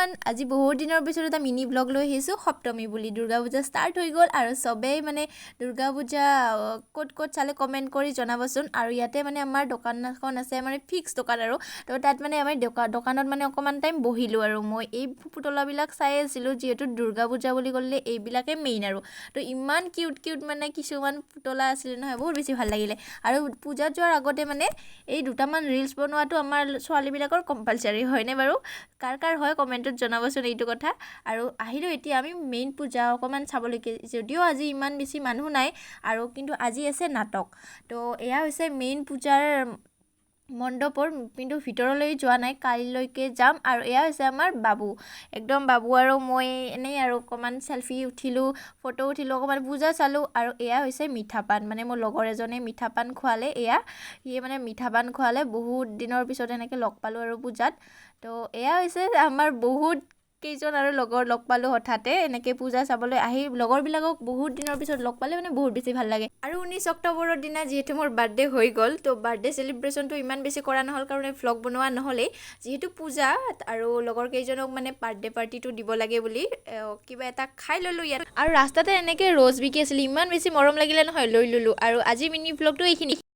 everyone আজি বহুত দিনৰ পিছত এটা মিনি ব্লগ লৈ আহিছোঁ সপ্তমী বুলি দুৰ্গা পূজা ষ্টাৰ্ট হৈ গ'ল আৰু সবেই মানে দুৰ্গা পূজা ক'ত ক'ত চালে কমেণ্ট কৰি জনাবচোন আৰু ইয়াতে মানে আমাৰ দোকান এখন আছে মানে ফিক্স দোকান আৰু তো তাত মানে আমি দোকানত মানে অকণমান টাইম বহিলোঁ আৰু মই এই পুতলাবিলাক চাই আছিলোঁ যিহেতু দুৰ্গা পূজা বুলি ক'লে এইবিলাকে মেইন আৰু তো ইমান কিউট মানে কিছুমান পুতলা আছিলে নহয় বহুত বেছি ভাল লাগিলে আৰু পূজাত যোৱাৰ আগতে মানে এই দুটামান ৰিলছ বনোৱাটো আমাৰ ছোৱালীবিলাকৰ কম্পালচাৰী হয়নে বাৰু কাৰ হয় কমেণ্টত জনাবচোন এইটো কথা আৰু আহিলোঁ এতিয়া আমি মেইন পূজা অকণমান চাবলৈকে যদিও আজি ইমান বেছি মানুহ নাই আৰু কিন্তু আজি আছে নাটক তো এয়া হৈছে মেইন পূজাৰ মণ্ডপৰ কিন্তু ভিতৰলৈ যোৱা নাই কালিলৈকে যাম আৰু এয়া হৈছে আমাৰ বাবু একদম বাবু আৰু মই এনেই আৰু অকণমান চেলফি উঠিলোঁ ফটো উঠিলোঁ অকণমান পূজা চালোঁ আৰু এয়া হৈছে মিঠা পান মানে মোৰ লগৰ এজনে মিঠা পান খোৱালে এয়া সিয়ে মানে মিঠা পান খোৱালে বহুত দিনৰ পিছত এনেকৈ লগ পালোঁ আৰু পূজাত তো এয়া হৈছে আমাৰ বহুত কেইজন আৰু লগৰ লগ পালোঁ হঠাতে এনেকৈ পূজা চাবলৈ আহি লগৰবিলাকক বহুত দিনৰ পিছত লগ পালে মানে বহুত বেছি ভাল লাগে আৰু 19 অক্টোবৰৰ দিনা যিহেতু মোৰ বাৰ্থডে হৈ গ'ল তো বাৰ্থডে চেলিব্ৰেশ্যনটো ইমান বেছি কৰা নহ'ল কাৰণে ভ্লগ বনোৱা নহ'লেই যিহেতু পূজা আৰু লগৰ কেইজনক মানে বাৰ্থডে পাৰ্টিটো দিব লাগে বুলি কিবা এটা খাই ল'লোঁ ইয়াত আৰু ৰাস্তাতে এনেকৈ ৰ'জ বিকি আছিলে ইমান বেছি মৰম লাগিলে নহয় লৈ ল'লোঁ আৰু আজি মিনি ভ্লগটো এইখিনি